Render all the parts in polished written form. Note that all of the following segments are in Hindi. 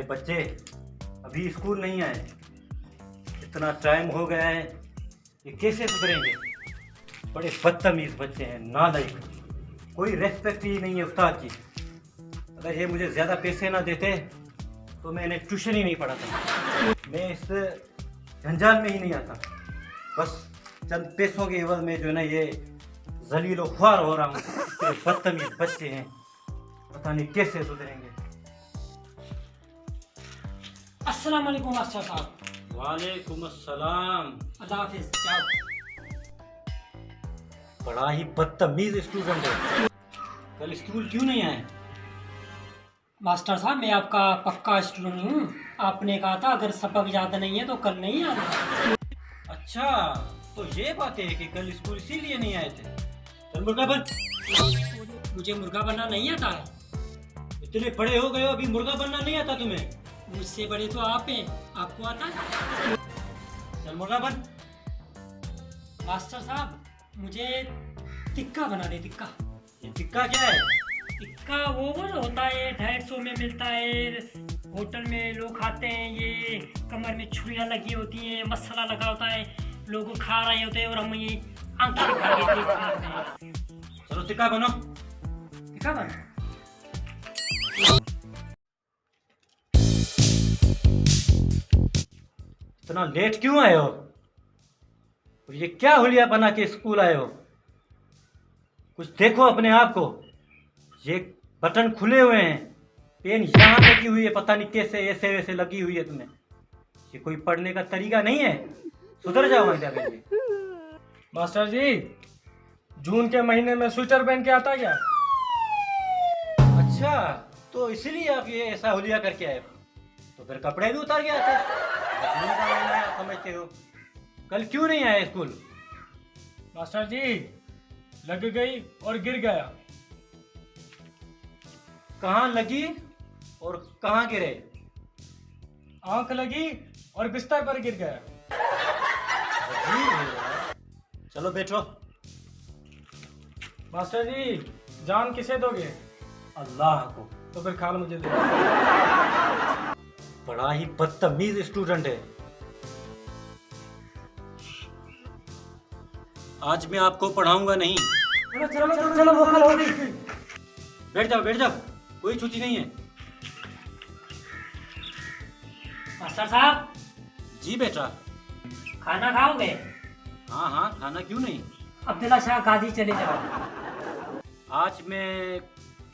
बच्चे अभी स्कूल नहीं आए, इतना टाइम हो गया है, ये कैसे सुधरेंगे। बड़े बदतमीज बच्चे हैं, नालायक, कोई रेस्पेक्ट ही नहीं है उस्ताद की। अगर ये मुझे ज़्यादा पैसे ना देते तो मैं इन्हें ट्यूशन ही नहीं पढ़ाता। मैं इस जंजाल में ही नहीं आता। बस चंद पैसों के एवज में जो है ना ये जलील और ख्वार हो रहा हूँ। इतने बदतमीज बच्चे हैं, पता नहीं कैसे सुधरेंगे। अस्सलाम वालेकुम मास्टर साहब। वालेकुम अस्सलाम। अल्लाह हाफिज। जाओ। बड़ा ही बदतमीज स्टूडेंट है, कल स्कूल क्यों नहीं आए? मास्टर साहब मैं आपका पक्का स्टूडेंट हूँ। आपने कहा था अगर सबक याद नहीं है तो कल नहीं आना। अच्छा, तो ये बात है कि कल स्कूल इसीलिए नहीं आए थे। चल मुर्गा बन। मुझे मुर्गा बनना नहीं आता है। इतने बड़े हो गए हो, अभी मुर्गा बनना नहीं आता तुम्हें? मुझसे बड़े तो आप हैं, आपको आता है? चल मुर्गा बन। मास्टर साहब मुझे टिक्का बना दे। टिक्का। ये टिक्का क्या है? टिक्का वो होता है 250 में मिलता है, होटल में लोग खाते हैं। ये कमर में छुरियां लगी होती हैं, मसाला लगा होता है, लोग खा रहे होते हैं और हम ये आंखें दिखा के देख रहे हैं। चलो टिक्का बनो। टिक्का बना। इतना लेट क्यों आए हो? और ये क्या हुलिया बना के स्कूल आए हो? कुछ देखो अपने आप को। ये बटन खुले हुए हैं, पेन यहाँ लगी हुई है, पता नहीं कैसे ऐसे वैसे लगी हुई है तुम्हें। ये कोई पढ़ने का तरीका नहीं है, सुधर जाओ वहां जाके। मास्टर जी, जून के महीने में स्वेटर पहन के आता क्या? अच्छा, तो इसीलिए आप ये ऐसा हुलिया करके आए हो? तो फिर कपड़े भी उतार के आते। जून का महीना है, समझते हो। कल क्यों नहीं आए स्कूल? मास्टर जी, लग गई और गिर गया। कहाँ लगी और कहाँ गिरे? आंख लगी और बिस्तर पर गिर गया। अजीब है यार। चलो बैठो। मास्टर जी, जान किसे दोगे? अल्लाह को। तो फिर खाल मुझे दे। बड़ा ही बदतमीज स्टूडेंट है। आज मैं आपको पढ़ाऊंगा नहीं। चलो चलो चलो चलो, वो कल हो गई। बैठ जाओ बैठ जाओ, कोई छुट्टी नहीं है। मास्टर साहब जी बेटा। खाना खाओगे? हाँ हाँ, खाना क्यों नहीं। अब्दुल्ला शाह गाजी चले जाओ। आज मैं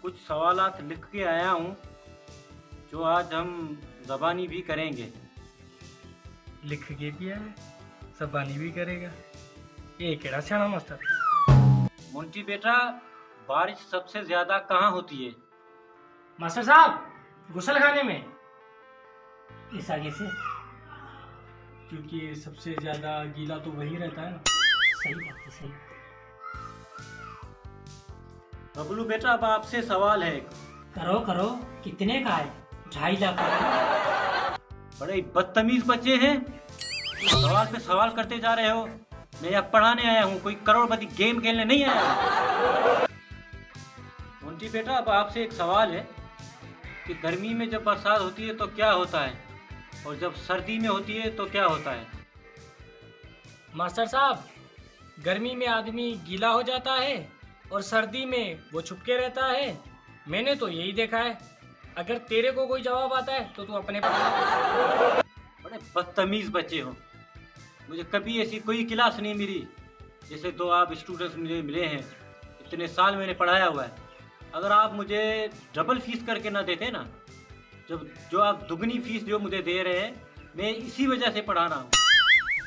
कुछ सवालात लिख के आया हूँ जो आज हम ज़बानी भी करेंगे। लिख के भी है, जबानी भी करेगा। ये केड़ा सियाना मास्टर। मुंटी बेटा, बारिश सबसे ज्यादा कहाँ होती है? मास्टर साहब, गुसल खाने में। इस आगे से। क्योंकि सबसे ज्यादा गीला तो वही रहता है ना। सही बात है, सही। बबलू बेटा, अब आपसे सवाल है। करो करो। कितने का है? 2.5 लाख का। बड़े बदतमीज बच्चे हैं, सवाल पे सवाल करते जा रहे हो। मैं यहाँ पढ़ाने आया हूँ, कोई करोड़पति गेम खेलने नहीं आया हूँ। मुंटी बेटा, अब आपसे एक सवाल है कि गर्मी में जब बरसात होती है तो क्या होता है, और जब सर्दी में होती है तो क्या होता है? मास्टर साहब, गर्मी में आदमी गीला हो जाता है और सर्दी में वो छुपके रहता है। मैंने तो यही देखा है। अगर तेरे को कोई जवाब आता है तो तू अपने बता। बड़े बदतमीज बच्चे हो। मुझे कभी ऐसी कोई क्लास नहीं मिली जैसे तो आप स्टूडेंट्स मुझे मिले हैं। इतने साल मैंने पढ़ाया हुआ है। अगर आप मुझे डबल फीस करके ना देते ना, जब जो आप दुगनी फीस जो मुझे दे रहे हैं, मैं इसी वजह से पढ़ा रहा हूँ।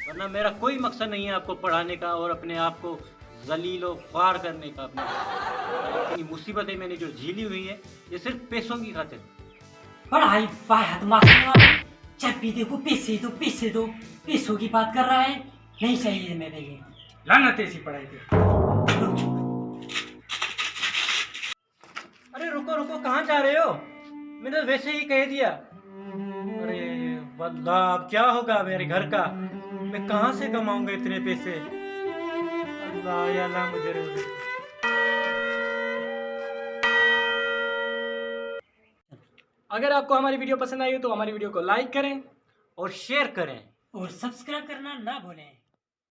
वरना मेरा कोई मकसद नहीं है आपको पढ़ाने का और अपने आप को जलील और ख्वार करने का। अपने इतनी मुसीबतें मैंने जो झेली हुई है, ये सिर्फ पैसों की खातिर। पढ़ाई फायद मास्टर, जब भी देखो पैसे दो पैसे दो, पैसों की बात कर रहा है। नहीं चाहिए मेरे लिए। लानत ऐसी पढ़ाई पे। अरे रुको रुको, कहाँ जा रहे हो? मैंने वैसे ही कह दिया। अरे वल्लाह, अब क्या होगा मेरे घर का? मैं कहाँ से कमाऊंगा इतने पैसे? अल्लाह या अल्लाह, मुझे अगर आपको हमारी वीडियो पसंद आई हो तो हमारी वीडियो को लाइक करें और शेयर करें। और सब्सक्राइब करना ना भूलें।